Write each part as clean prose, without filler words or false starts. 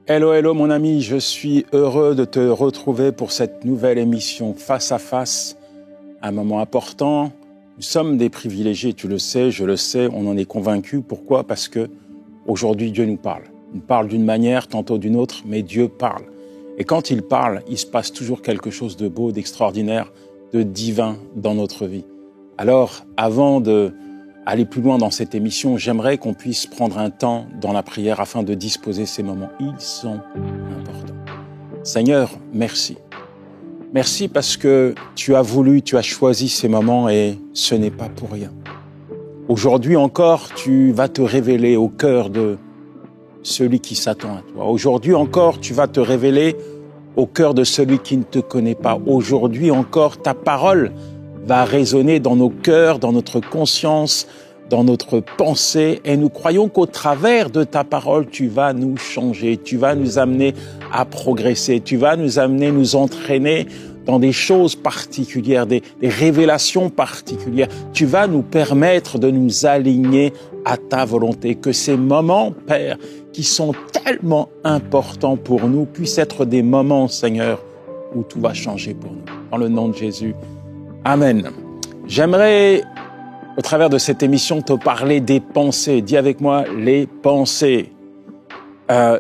Hello, hello mon ami, je suis heureux de te retrouver pour cette nouvelle émission Face à Face, un moment important. Nous sommes des privilégiés, tu le sais, je le sais, on en est convaincus. Pourquoi ? Parce que aujourd'hui Dieu nous parle. Il nous parle d'une manière, tantôt d'une autre, mais Dieu parle. Et quand il parle, il se passe toujours quelque chose de beau, d'extraordinaire, de divin dans notre vie. Alors, avant d'aller plus loin dans cette émission, j'aimerais qu'on puisse prendre un temps dans la prière afin de disposer ces moments. Ils sont importants. Seigneur, merci. Merci parce que tu as choisi ces moments et ce n'est pas pour rien. Aujourd'hui encore, tu vas te révéler au cœur de celui qui s'attend à toi. Aujourd'hui encore, tu vas te révéler au cœur de celui qui ne te connaît pas. Aujourd'hui encore, ta parole va résonner dans nos cœurs, dans notre conscience, dans notre pensée. Et nous croyons qu'au travers de ta parole, tu vas nous changer, tu vas nous amener à progresser, tu vas nous amener, nous entraîner dans des choses particulières, des révélations particulières. Tu vas nous permettre de nous aligner à ta volonté. Que ces moments, Père, qui sont tellement importants pour nous, puissent être des moments, Seigneur, où tout va changer pour nous. Dans le nom de Jésus. Amen. J'aimerais, au travers de cette émission, te parler des pensées. Dis avec moi, les pensées.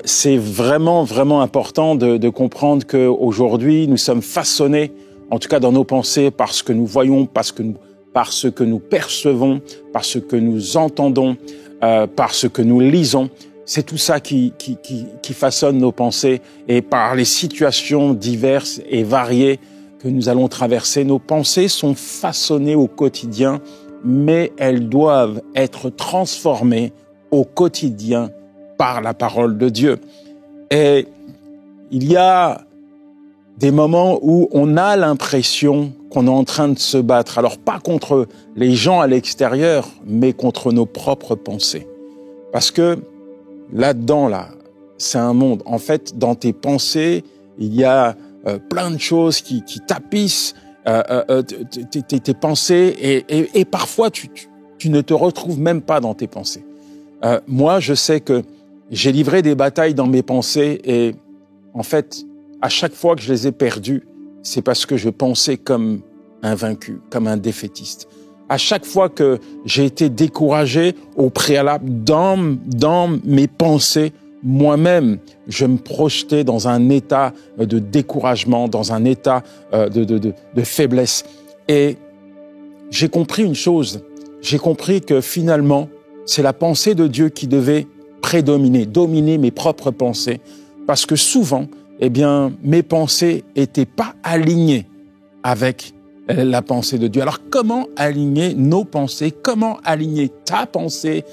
C'est vraiment, vraiment important de comprendre qu'aujourd'hui, nous sommes façonnés, en tout cas dans nos pensées, par ce que nous voyons, par ce que nous percevons, par ce que nous entendons, par ce que nous lisons. C'est tout ça qui façonne nos pensées, et par les situations diverses et variées que nous allons traverser. Nos pensées sont façonnées au quotidien, mais elles doivent être transformées au quotidien par la parole de Dieu. Et il y a des moments où on a l'impression qu'on est en train de se battre. Alors pas contre les gens à l'extérieur, mais contre nos propres pensées. Parce que là-dedans, c'est un monde. En fait, dans tes pensées, il y a plein de choses qui tapissent tes pensées et parfois tu ne te retrouves même pas dans tes pensées. Moi, je sais que j'ai livré des batailles dans mes pensées et en fait, à chaque fois que je les ai perdues, c'est parce que je pensais comme un vaincu, comme un défaitiste. À chaque fois que j'ai été découragé au préalable dans mes pensées, moi-même, je me projetais dans un état de découragement, dans un état de faiblesse. Et j'ai compris une chose, j'ai compris que finalement, c'est la pensée de Dieu qui devait dominer mes propres pensées. Parce que souvent, mes pensées étaient pas alignées avec la pensée de Dieu. Alors, comment aligner nos pensées? Comment aligner ta pensée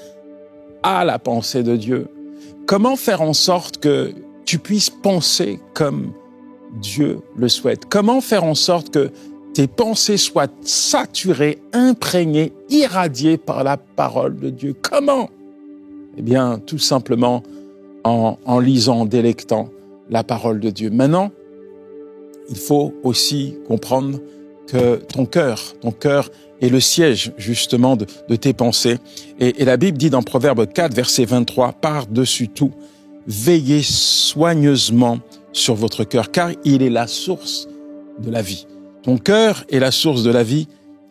à la pensée de Dieu? Comment faire en sorte que tu puisses penser comme Dieu le souhaite? Comment faire en sorte que tes pensées soient saturées, imprégnées, irradiées par la parole de Dieu? Comment? Tout simplement en lisant, en délectant la parole de Dieu. Maintenant, il faut aussi comprendre que ton cœur est le siège justement de tes pensées. Et la Bible dit dans Proverbe 4, verset 23, « Par-dessus tout, veillez soigneusement sur votre cœur, car il est la source de la vie. » Ton cœur est la source de la vie.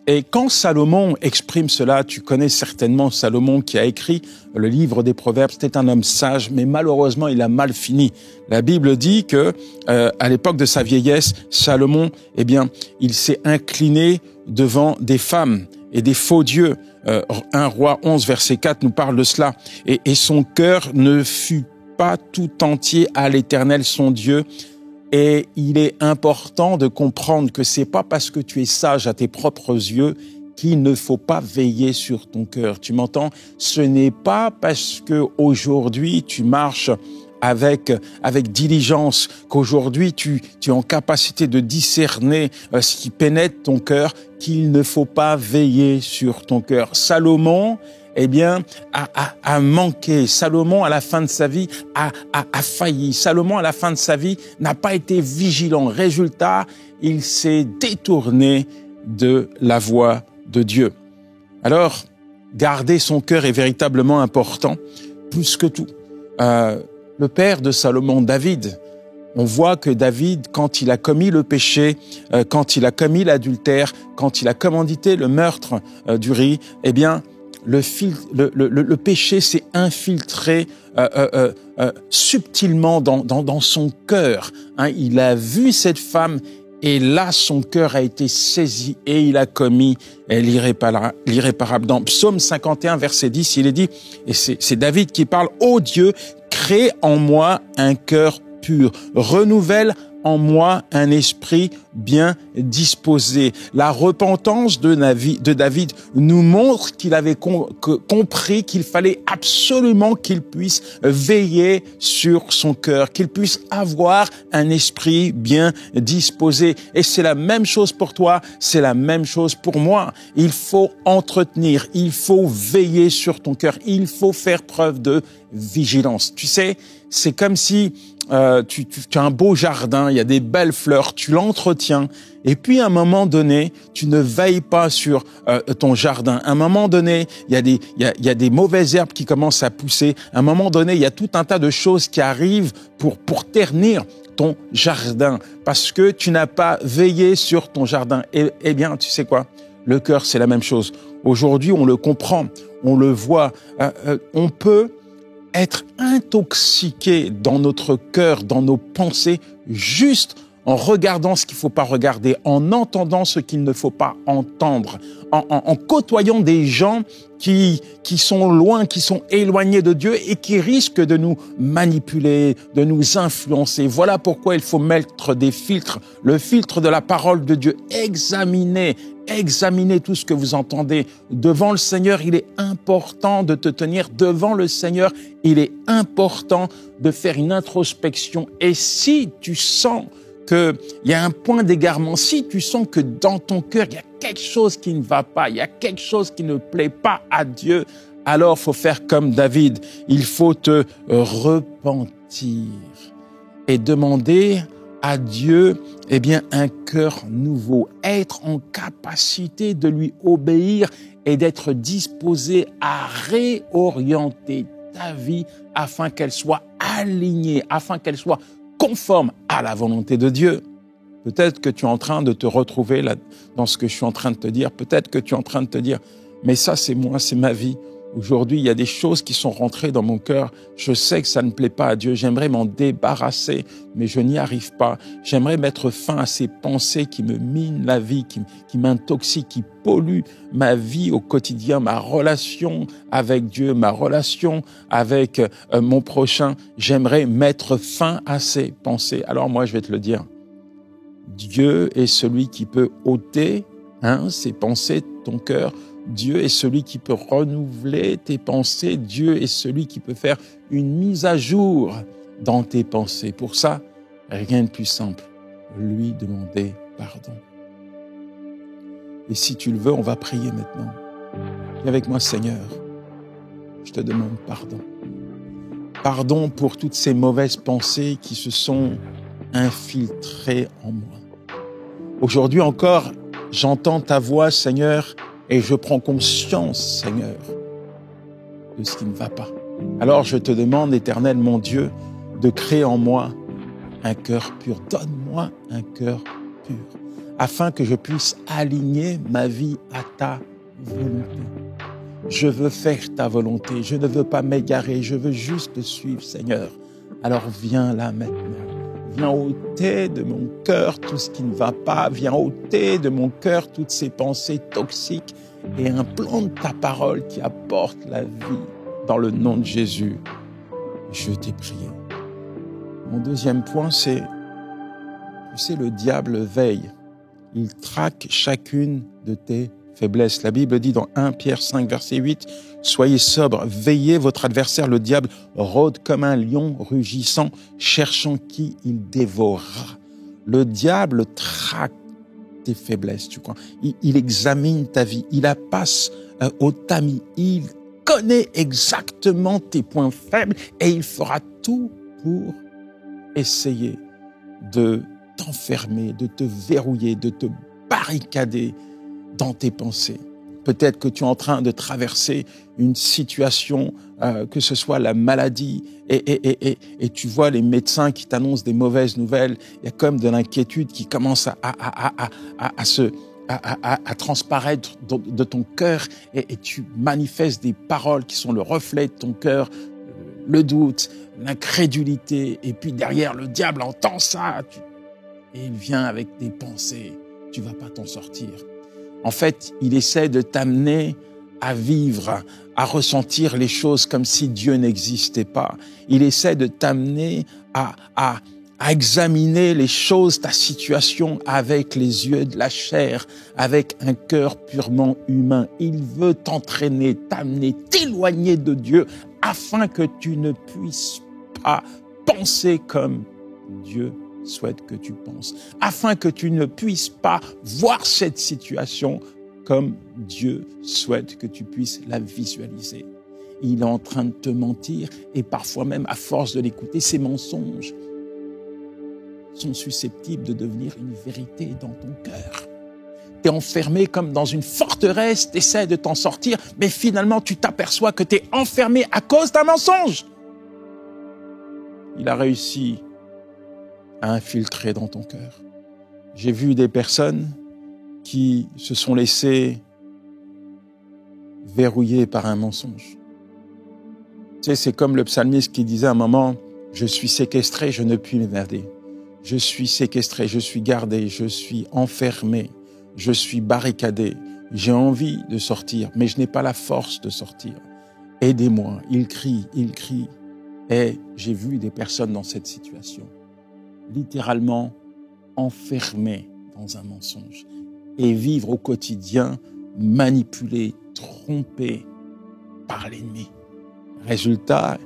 Et quand Salomon exprime cela, tu connais certainement Salomon qui a écrit le livre des Proverbes. C'était un homme sage, mais malheureusement, il a mal fini. La Bible dit que, à l'époque de sa vieillesse, Salomon, il s'est incliné devant des femmes et des faux dieux. 1 Roi 11, verset 4 nous parle de cela. Et son cœur ne fut pas tout entier à l'Éternel, son Dieu. Et il est important de comprendre que c'est pas parce que tu es sage à tes propres yeux qu'il ne faut pas veiller sur ton cœur. Tu m'entends? Ce n'est pas parce que aujourd'hui tu marches avec diligence, qu'aujourd'hui tu es en capacité de discerner ce qui pénètre ton cœur, qu'il ne faut pas veiller sur ton cœur. Salomon, a manqué. Salomon, à la fin de sa vie, a failli. Salomon, à la fin de sa vie, n'a pas été vigilant. Résultat, il s'est détourné de la voie de Dieu. Alors, garder son cœur est véritablement important, plus que tout. le père de Salomon, David. On voit que David, quand il a commis le péché, quand il a commis l'adultère, quand il a commandité le meurtre d'Uri, eh bien, le péché s'est infiltré subtilement dans son cœur. Hein, il a vu cette femme et là, son cœur a été saisi et il a commis l'irréparable. Dans Psaume 51, verset 10, il est dit, et c'est David qui parle, « Ô Dieu, crée en moi un cœur pur, renouvelle en moi un esprit bien disposé. » La repentance de David nous montre qu'il avait compris qu'il fallait absolument qu'il puisse veiller sur son cœur, qu'il puisse avoir un esprit bien disposé. Et c'est la même chose pour toi, c'est la même chose pour moi. Il faut entretenir, il faut veiller sur ton cœur, il faut faire preuve de vigilance. Tu sais, c'est comme si tu as un beau jardin, il y a des belles fleurs, tu l'entretiens, et puis à un moment donné, tu ne veilles pas sur ton jardin. À un moment donné, il y a des mauvaises herbes qui commencent à pousser. À un moment donné, il y a tout un tas de choses qui arrivent pour ternir ton jardin, parce que tu n'as pas veillé sur ton jardin. Eh bien, tu sais quoi? Le cœur, c'est la même chose. Aujourd'hui, on le comprend, on le voit, on peut être intoxiqué dans notre cœur, dans nos pensées, juste en regardant ce qu'il ne faut pas regarder, en entendant ce qu'il ne faut pas entendre, en côtoyant des gens qui sont loin, qui sont éloignés de Dieu et qui risquent de nous manipuler, de nous influencer. Voilà pourquoi il faut mettre des filtres, le filtre de la parole de Dieu. Examinez tout ce que vous entendez. Devant le Seigneur, il est important de te tenir devant le Seigneur. Il est important de faire une introspection. Et si tu sens qu'il y a un point d'égarement, si tu sens que dans ton cœur, il y a quelque chose qui ne va pas, il y a quelque chose qui ne plaît pas à Dieu, alors il faut faire comme David. Il faut te repentir et demander à Dieu, eh bien, un cœur nouveau, être en capacité de lui obéir et d'être disposé à réorienter ta vie afin qu'elle soit alignée, afin qu'elle soit conforme à la volonté de Dieu. Peut-être que tu es en train de te retrouver là, dans ce que je suis en train de te dire. Peut-être que tu es en train de te dire, mais ça c'est moi, c'est ma vie. Aujourd'hui, il y a des choses qui sont rentrées dans mon cœur. Je sais que ça ne plaît pas à Dieu. J'aimerais m'en débarrasser, mais je n'y arrive pas. J'aimerais mettre fin à ces pensées qui me minent la vie, qui m'intoxient, qui polluent ma vie au quotidien, ma relation avec Dieu, ma relation avec mon prochain. J'aimerais mettre fin à ces pensées. Alors moi, je vais te le dire. Dieu est celui qui peut ôter ces pensées de ton cœur. Dieu est celui qui peut renouveler tes pensées. Dieu est celui qui peut faire une mise à jour dans tes pensées. Pour ça, rien de plus simple, lui demander pardon. Et si tu le veux, on va prier maintenant. Et avec moi, Seigneur, je te demande pardon. Pardon pour toutes ces mauvaises pensées qui se sont infiltrées en moi. Aujourd'hui encore, j'entends ta voix, Seigneur, et je prends conscience, Seigneur, de ce qui ne va pas. Alors je te demande, Éternel, mon Dieu, de créer en moi un cœur pur. Donne-moi un cœur pur, afin que je puisse aligner ma vie à ta volonté. Je veux faire ta volonté, je ne veux pas m'égarer, je veux juste te suivre, Seigneur. Alors viens là maintenant. Viens ôter de mon cœur tout ce qui ne va pas. Viens ôter de mon cœur toutes ces pensées toxiques et implante ta parole qui apporte la vie. Dans le nom de Jésus, je t'ai prié. Mon deuxième point, c'est, tu sais, le diable veille. Il traque chacune de tes faiblesses. La Bible dit dans 1 Pierre 5, verset 8, « Soyez sobres, veillez, votre adversaire, le diable, rôde comme un lion rugissant, cherchant qui il dévorera. » Le diable traque tes faiblesses, tu crois. Il examine ta vie, il la passe au tamis, il connaît exactement tes points faibles et il fera tout pour essayer de t'enfermer, de te verrouiller, de te barricader dans tes pensées. Peut-être que tu es en train de traverser une situation, que ce soit la maladie, et tu vois les médecins qui t'annoncent des mauvaises nouvelles. Il y a comme de l'inquiétude qui commence à transparaître de ton cœur, et tu manifestes des paroles qui sont le reflet de ton cœur, le doute, l'incrédulité, et puis derrière, le diable entend ça, et il vient avec des pensées. Tu vas pas t'en sortir. En fait, il essaie de t'amener à vivre, à ressentir les choses comme si Dieu n'existait pas. Il essaie de t'amener à examiner les choses, ta situation avec les yeux de la chair, avec un cœur purement humain. Il veut t'entraîner, t'amener, t'éloigner de Dieu afin que tu ne puisses pas penser comme Dieu souhaite que tu penses, afin que tu ne puisses pas voir cette situation comme Dieu souhaite que tu puisses la visualiser. Il est en train de te mentir, et parfois même, à force de l'écouter, ces mensonges sont susceptibles de devenir une vérité dans ton cœur. Tu es enfermé comme dans une forteresse, tu essaies de t'en sortir, mais finalement tu t'aperçois que tu es enfermé à cause d'un mensonge. Il a réussi à infiltrer dans ton cœur. J'ai vu des personnes qui se sont laissées verrouiller par un mensonge. Tu sais, c'est comme le psalmiste qui disait à un moment, « Je suis séquestré, je ne puis m'évader. Je suis séquestré, je suis gardé, je suis enfermé, je suis barricadé. J'ai envie de sortir, mais je n'ai pas la force de sortir. Aidez-moi. » Il crie. Et j'ai vu des personnes dans cette situation, littéralement enfermées dans un mensonge, et vivre au quotidien manipulées, trompées par l'ennemi. Résultat,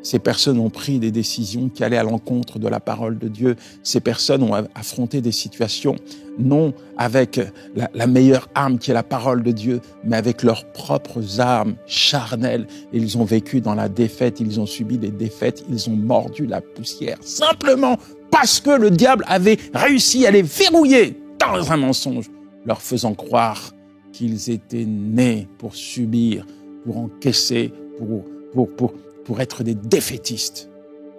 ces personnes ont pris des décisions qui allaient à l'encontre de la parole de Dieu. Ces personnes ont affronté des situations, non avec la meilleure arme qui est la parole de Dieu, mais avec leurs propres armes charnelles. Ils ont vécu dans la défaite, ils ont subi des défaites, ils ont mordu la poussière, simplement parce que le diable avait réussi à les verrouiller dans un mensonge, leur faisant croire qu'ils étaient nés pour subir, pour encaisser, pour être des défaitistes.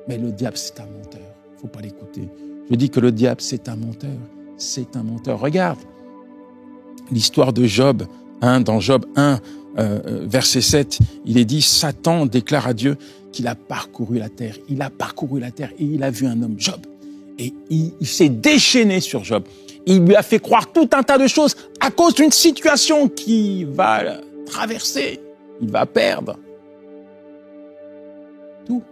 Mais le diable, c'est un menteur. Il ne faut pas l'écouter. Je dis que le diable, c'est un menteur. C'est un menteur. Regarde l'histoire de Job. Dans Job 1, verset 7, il est dit, Satan déclare à Dieu qu'il a parcouru la terre. Il a parcouru la terre et il a vu un homme, Job. Et il s'est déchaîné sur Job. Il lui a fait croire tout un tas de choses à cause d'une situation qu'il va traverser. Il va perdre tout.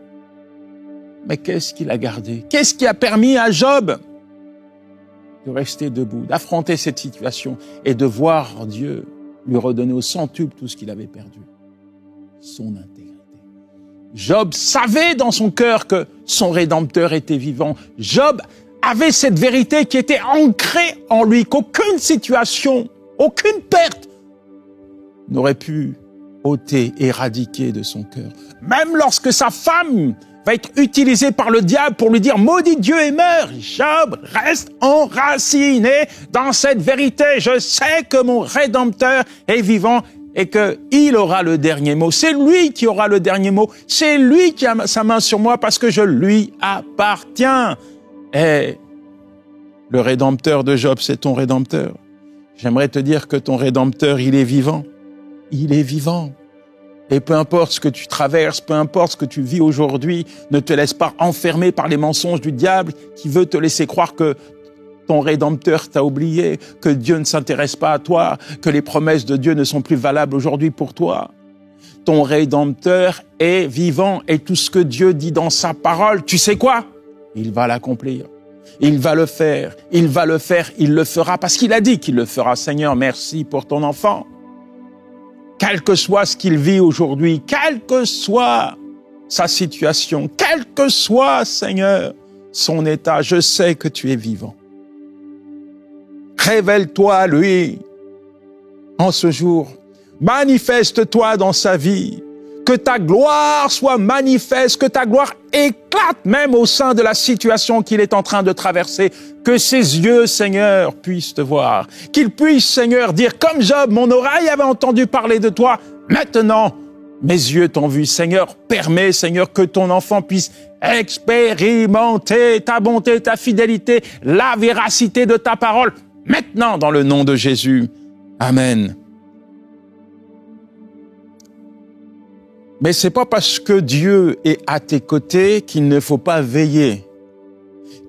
Mais qu'est-ce qu'il a gardé? Qu'est-ce qui a permis à Job de rester debout, d'affronter cette situation et de voir Dieu lui redonner au centuple tout ce qu'il avait perdu? Son intégrité. Job savait dans son cœur que son Rédempteur était vivant. Job avait cette vérité qui était ancrée en lui, qu'aucune situation, aucune perte n'aurait pu ôter, éradiquer de son cœur. Même lorsque sa femme va être utilisée par le diable pour lui dire « Maudit Dieu et meurs », Job reste enraciné dans cette vérité. Je sais que mon Rédempteur est vivant et qu'il aura le dernier mot. C'est lui qui aura le dernier mot. C'est lui qui a sa main sur moi parce que je lui appartiens. Et le Rédempteur de Job, c'est ton Rédempteur. J'aimerais te dire que ton Rédempteur, il est vivant. Il est vivant. Et peu importe ce que tu traverses, peu importe ce que tu vis aujourd'hui, ne te laisse pas enfermer par les mensonges du diable qui veut te laisser croire que ton Rédempteur t'a oublié, que Dieu ne s'intéresse pas à toi, que les promesses de Dieu ne sont plus valables aujourd'hui pour toi. Ton Rédempteur est vivant et tout ce que Dieu dit dans sa parole, tu sais quoi? Il va l'accomplir. Il va le faire. Il va le faire. Il le fera parce qu'il a dit qu'il le fera. Seigneur, merci pour ton enfant. Quel que soit ce qu'il vit aujourd'hui, quelle que soit sa situation, quel que soit, Seigneur, son état, je sais que tu es vivant. Révèle-toi à lui en ce jour. Manifeste-toi dans sa vie. que ta gloire soit manifeste, que ta gloire éclate même au sein de la situation qu'il est en train de traverser, que ses yeux, Seigneur, puissent te voir, qu'il puisse, Seigneur, dire comme Job, mon oreille avait entendu parler de toi, maintenant, mes yeux t'ont vu, Seigneur, permets, Seigneur, que ton enfant puisse expérimenter ta bonté, ta fidélité, la véracité de ta parole, maintenant, dans le nom de Jésus. Amen. Mais c'est pas parce que Dieu est à tes côtés qu'il ne faut pas veiller,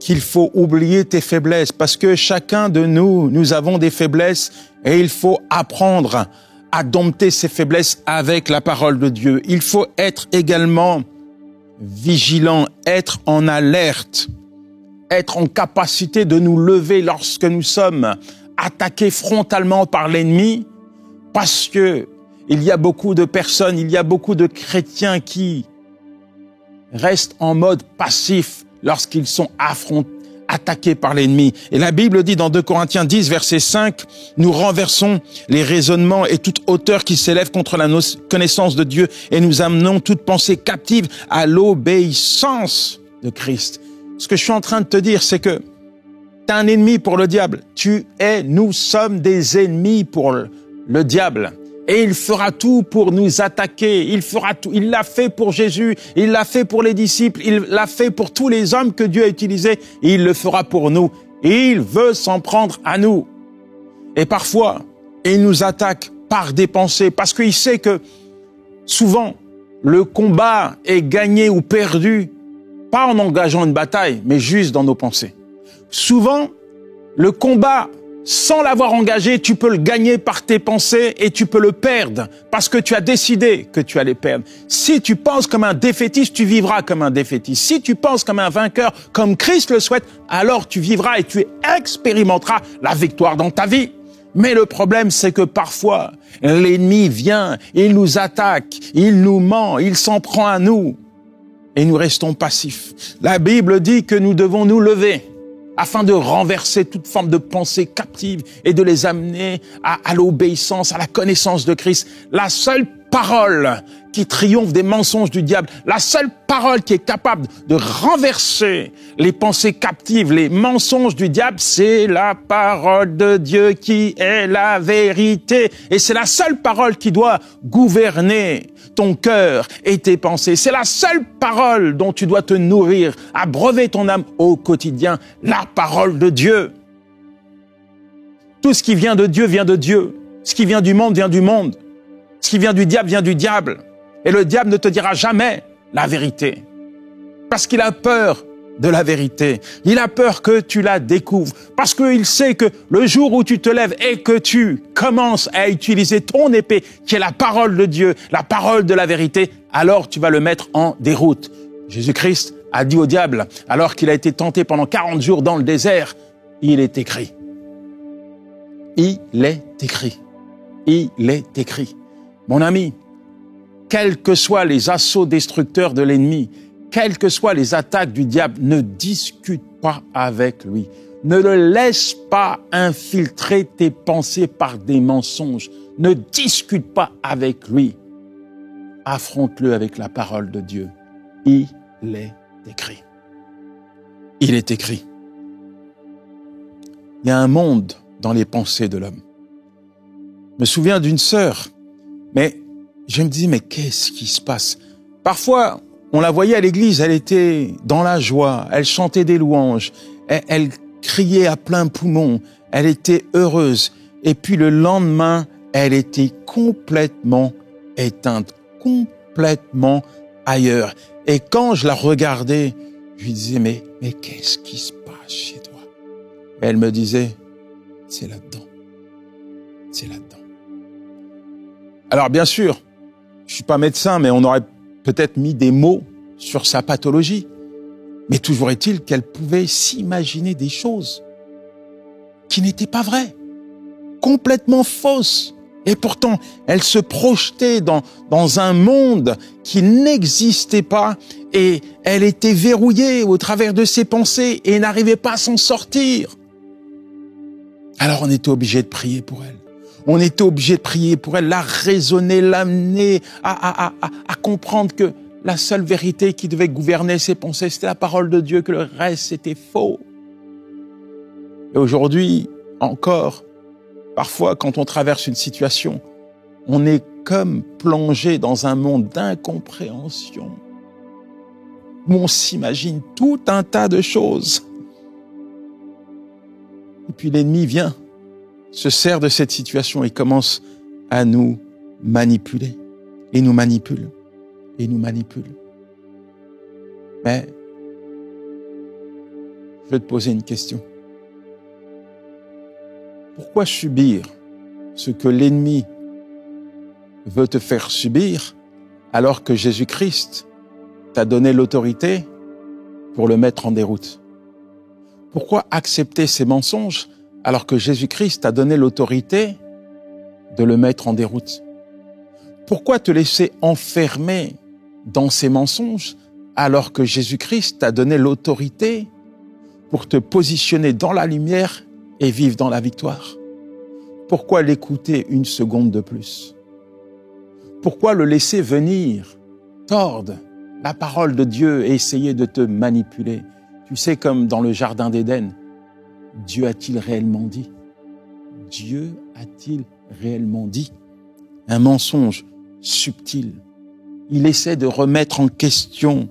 qu'il faut oublier tes faiblesses, parce que chacun de nous, nous avons des faiblesses et il faut apprendre à dompter ces faiblesses avec la parole de Dieu. Il faut être également vigilant, être en alerte, être en capacité de nous lever lorsque nous sommes attaqués frontalement par l'ennemi, parce que il y a beaucoup de personnes, il y a beaucoup de chrétiens qui restent en mode passif lorsqu'ils sont attaqués par l'ennemi. Et la Bible dit dans 2 Corinthiens 10, verset 5, « Nous renversons les raisonnements et toute hauteur qui s'élève contre la connaissance de Dieu et nous amenons toute pensée captive à l'obéissance de Christ. » Ce que je suis en train de te dire, c'est que tu as un ennemi pour le diable. Nous sommes des ennemis pour le diable. Et il fera tout pour nous attaquer. Il fera tout. Il l'a fait pour Jésus. Il l'a fait pour les disciples. Il l'a fait pour tous les hommes que Dieu a utilisés. Et il le fera pour nous. Et il veut s'en prendre à nous. Et parfois, il nous attaque par des pensées. Parce qu'il sait que souvent, le combat est gagné ou perdu, pas en engageant une bataille, mais juste dans nos pensées. Souvent, le combat, sans l'avoir engagé, tu peux le gagner par tes pensées et tu peux le perdre parce que tu as décidé que tu allais perdre. Si tu penses comme un défaitiste, tu vivras comme un défaitiste. Si tu penses comme un vainqueur, comme Christ le souhaite, alors tu vivras et tu expérimenteras la victoire dans ta vie. Mais le problème, c'est que parfois, l'ennemi vient, il nous attaque, il nous ment, il s'en prend à nous et nous restons passifs. La Bible dit que nous devons nous lever afin de renverser toute forme de pensée captive et de les amener à l'obéissance, à la connaissance de Christ. La seule parole qui triomphe des mensonges du diable, la seule parole qui est capable de renverser les pensées captives, les mensonges du diable, c'est la parole de Dieu qui est la vérité. Et c'est la seule parole qui doit gouverner ton cœur et tes pensées. C'est la seule parole dont tu dois te nourrir, abreuver ton âme au quotidien, la parole de Dieu. Tout ce qui vient de Dieu vient de Dieu. Ce qui vient du monde vient du monde. Ce qui vient du diable vient du diable. Et le diable ne te dira jamais la vérité. Parce qu'il a peur de la vérité. Il a peur que tu la découvres. Parce qu'il sait que le jour où tu te lèves et que tu commences à utiliser ton épée, qui est la parole de Dieu, la parole de la vérité, alors tu vas le mettre en déroute. Jésus-Christ a dit au diable, alors qu'il a été tenté pendant 40 jours dans le désert, il est écrit. Il est écrit. Il est écrit. Mon ami, quels que soient les assauts destructeurs de l'ennemi, quelles que soient les attaques du diable, ne discute pas avec lui. Ne le laisse pas infiltrer tes pensées par des mensonges. Ne discute pas avec lui. Affronte-le avec la parole de Dieu. Il est écrit. Il est écrit. Il y a un monde dans les pensées de l'homme. Je me souviens d'une sœur, mais je me dis, mais qu'est-ce qui se passe? Parfois, on la voyait à l'église, elle était dans la joie, elle chantait des louanges, elle criait à plein poumon, elle était heureuse. Et puis le lendemain, elle était complètement éteinte, complètement ailleurs. Et quand je la regardais, je lui disais, mais qu'est-ce qui se passe chez toi? Et elle me disait, c'est là-dedans. C'est là-dedans. Alors bien sûr, je suis pas médecin, mais on aurait peut-être mis des mots sur sa pathologie. Mais toujours est-il qu'elle pouvait s'imaginer des choses qui n'étaient pas vraies, complètement fausses. Et pourtant, elle se projetait dans un monde qui n'existait pas et elle était verrouillée au travers de ses pensées et n'arrivait pas à s'en sortir. Alors on était obligé de prier pour elle. On était obligé de prier pour elle, la raisonner, l'amener à comprendre que la seule vérité qui devait gouverner ses pensées, c'était la parole de Dieu, que le reste, c'était faux. Et aujourd'hui, encore, parfois, quand on traverse une situation, on est comme plongé dans un monde d'incompréhension, où on s'imagine tout un tas de choses. Et puis l'ennemi vient, se sert de cette situation et commence à nous manipuler. Et nous manipule. Et nous manipule. Mais, je vais te poser une question. Pourquoi subir ce que l'ennemi veut te faire subir alors que Jésus-Christ t'a donné l'autorité pour le mettre en déroute? Pourquoi accepter ces mensonges alors que Jésus-Christ t'a donné l'autorité de le mettre en déroute? Pourquoi te laisser enfermer dans ces mensonges alors que Jésus-Christ t'a donné l'autorité pour te positionner dans la lumière et vivre dans la victoire? Pourquoi l'écouter une seconde de plus? Pourquoi le laisser venir, tordre la parole de Dieu et essayer de te manipuler? Tu sais, comme dans le jardin d'Éden, Dieu a-t-il réellement dit? Dieu a-t-il réellement dit? Un mensonge subtil. Il essaie de remettre en question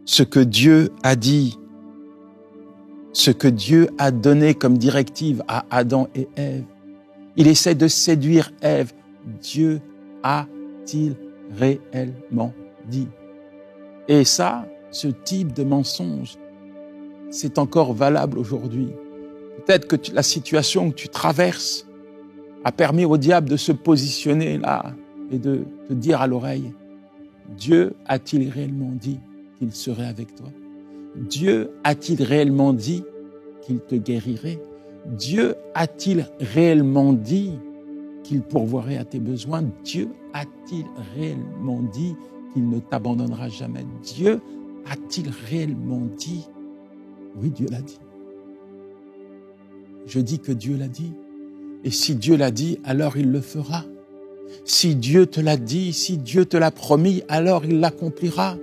ce que Dieu a dit, ce que Dieu a donné comme directive à Adam et Ève. Il essaie de séduire Ève. Dieu a-t-il réellement dit? Et ça, ce type de mensonge, c'est encore valable aujourd'hui. Peut-être que la situation que tu traverses a permis au diable de se positionner là et de te dire à l'oreille, Dieu a-t-il réellement dit qu'il serait avec toi? Dieu a-t-il réellement dit qu'il te guérirait? Dieu a-t-il réellement dit qu'il pourvoirait à tes besoins? Dieu a-t-il réellement dit qu'il ne t'abandonnera jamais? Dieu a-t-il réellement dit? Oui, Dieu l'a dit. Je dis que Dieu l'a dit. Et si Dieu l'a dit, alors il le fera. Si Dieu te l'a dit, si Dieu te l'a promis, alors il l'accomplira.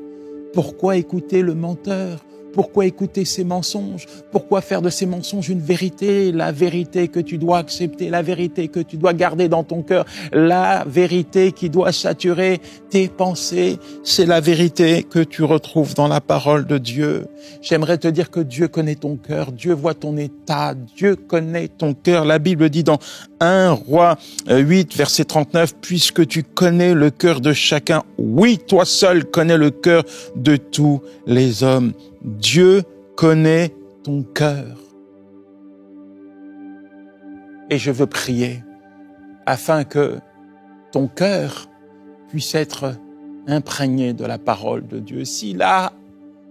Pourquoi écouter le menteur? Pourquoi écouter ces mensonges? Pourquoi faire de ces mensonges une vérité? La vérité que tu dois accepter, la vérité que tu dois garder dans ton cœur, la vérité qui doit saturer tes pensées, c'est la vérité que tu retrouves dans la parole de Dieu. J'aimerais te dire que Dieu connaît ton cœur, Dieu voit ton état, Dieu connaît ton cœur. La Bible dit dans 1 Roi 8, verset 39, « Puisque tu connais le cœur de chacun, oui, toi seul connais le cœur de tous les hommes. » Dieu connaît ton cœur. Et je veux prier afin que ton cœur puisse être imprégné de la parole de Dieu. Si là,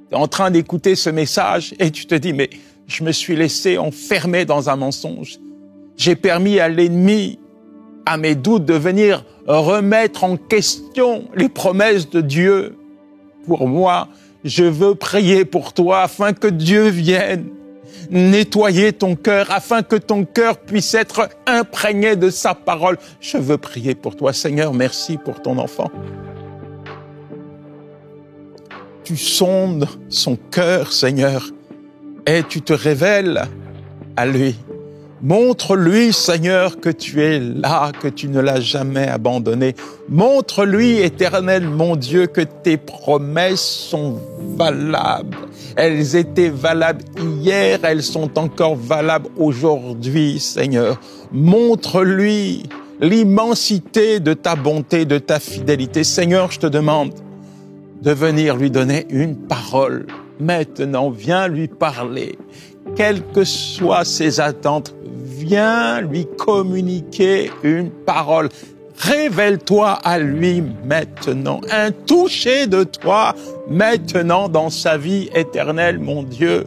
tu es en train d'écouter ce message et tu te dis, mais je me suis laissé enfermer dans un mensonge. J'ai permis à l'ennemi, à mes doutes, de venir remettre en question les promesses de Dieu pour moi. Je veux prier pour toi afin que Dieu vienne nettoyer ton cœur, afin que ton cœur puisse être imprégné de sa parole. Je veux prier pour toi. Seigneur, merci pour ton enfant. Tu sondes son cœur, Seigneur, et tu te révèles à lui. Montre-lui, Seigneur, que tu es là, que tu ne l'as jamais abandonné. Montre-lui, Éternel, mon Dieu, que tes promesses sont valables. Elles étaient valables hier, elles sont encore valables aujourd'hui, Seigneur. Montre-lui l'immensité de ta bonté, de ta fidélité. Seigneur, je te demande de venir lui donner une parole. Maintenant, viens lui parler. Quelles que soient ses attentes, viens lui communiquer une parole. Révèle-toi à lui maintenant. Un toucher de toi maintenant dans sa vie éternelle, mon Dieu.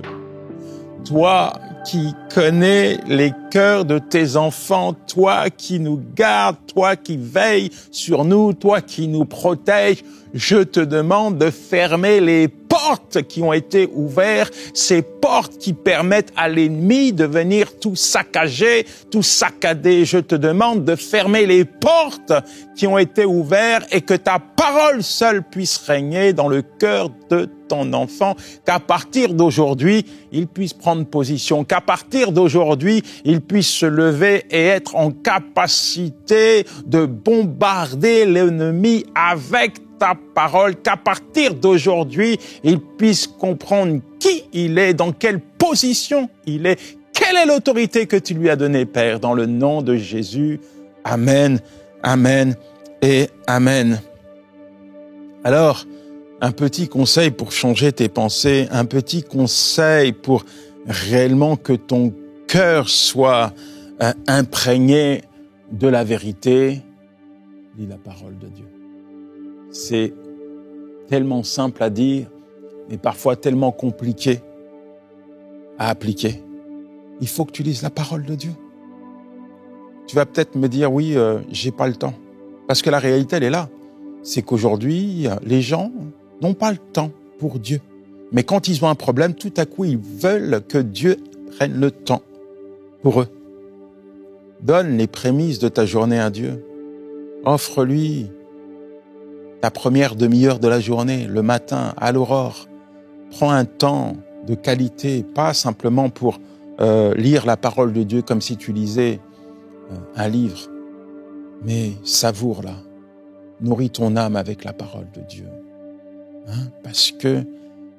Toi qui connais les cœurs de tes enfants, toi qui nous gardes, toi qui veilles sur nous, toi qui nous protèges, je te demande de fermer les portes portes qui ont été ouvertes, ces portes qui permettent à l'ennemi de venir tout saccager, tout saccader. Je te demande de fermer les portes qui ont été ouvertes et que ta parole seule puisse régner dans le cœur de ton enfant, qu'à partir d'aujourd'hui, il puisse prendre position, qu'à partir d'aujourd'hui, il puisse se lever et être en capacité de bombarder l'ennemi avec ta parole, qu'à partir d'aujourd'hui, il puisse comprendre qui il est, dans quelle position il est, quelle est l'autorité que tu lui as donnée, Père, dans le nom de Jésus. Amen, amen et amen. Alors, un petit conseil pour changer tes pensées, un petit conseil pour réellement que ton cœur soit imprégné de la vérité, lis la parole de Dieu. C'est tellement simple à dire, mais parfois tellement compliqué à appliquer. Il faut que tu lises la parole de Dieu. Tu vas peut-être me dire, oui, j'ai pas le temps. Parce que la réalité, elle est là. C'est qu'aujourd'hui, les gens n'ont pas le temps pour Dieu. Mais quand ils ont un problème, tout à coup, ils veulent que Dieu prenne le temps pour eux. Donne les prémices de ta journée à Dieu. Offre-lui ta première demi-heure de la journée, le matin, à l'aurore. Prends un temps de qualité, pas simplement pour lire la parole de Dieu comme si tu lisais un livre, mais savoure-la. Nourris ton âme avec la parole de Dieu. Parce que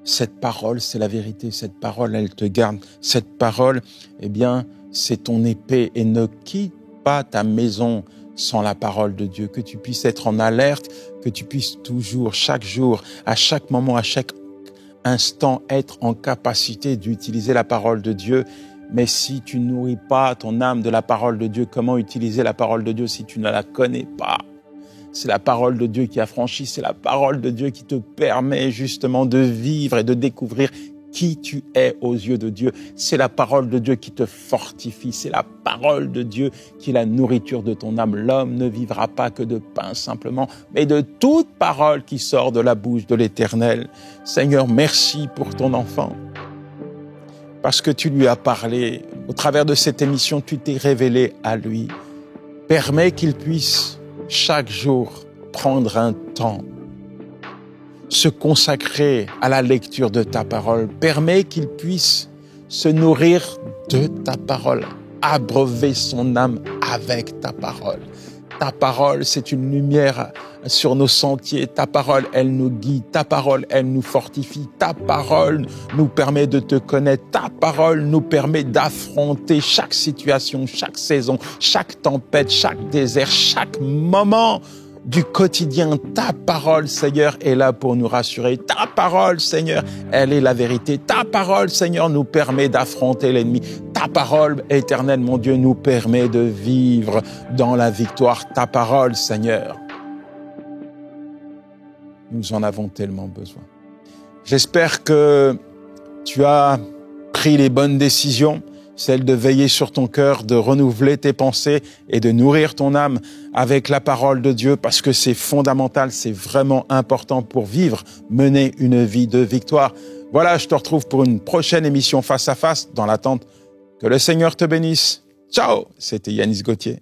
cette parole, c'est la vérité. Cette parole, elle te garde. Cette parole, eh bien, c'est ton épée. Et ne quitte pas ta maison sans la parole de Dieu. Que tu puisses être en alerte, que tu puisses toujours, chaque jour, à chaque moment, à chaque instant, être en capacité d'utiliser la parole de Dieu. Mais si tu ne nourris pas ton âme de la parole de Dieu, comment utiliser la parole de Dieu si tu ne la connais pas? C'est la parole de Dieu qui affranchit, c'est la parole de Dieu qui te permet justement de vivre et de découvrir qui tu es aux yeux de Dieu. C'est la parole de Dieu qui te fortifie, c'est la parole de Dieu qui est la nourriture de ton âme. L'homme ne vivra pas que de pain simplement, mais de toute parole qui sort de la bouche de l'Éternel. Seigneur, merci pour ton enfant, parce que tu lui as parlé. Au travers de cette émission, tu t'es révélé à lui. Permets qu'il puisse chaque jour prendre un temps, se consacrer à la lecture de ta parole. Permets qu'il puisse se nourrir de ta parole, abreuver son âme avec ta parole. Ta parole, c'est une lumière sur nos sentiers. Ta parole, elle nous guide. Ta parole, elle nous fortifie. Ta parole nous permet de te connaître. Ta parole nous permet d'affronter chaque situation, chaque saison, chaque tempête, chaque désert, chaque moment du quotidien. Ta parole, Seigneur, est là pour nous rassurer. Ta parole, Seigneur, elle est la vérité. Ta parole, Seigneur, nous permet d'affronter l'ennemi. Ta parole, éternelle, mon Dieu, nous permet de vivre dans la victoire. Ta parole, Seigneur, nous en avons tellement besoin. J'espère que tu as pris les bonnes décisions, celle de veiller sur ton cœur, de renouveler tes pensées et de nourrir ton âme avec la parole de Dieu, parce que c'est fondamental, c'est vraiment important pour vivre, mener une vie de victoire. Voilà, je te retrouve pour une prochaine émission Face à Face, dans l'attente que le Seigneur te bénisse. Ciao, c'était Yanis Gauthier.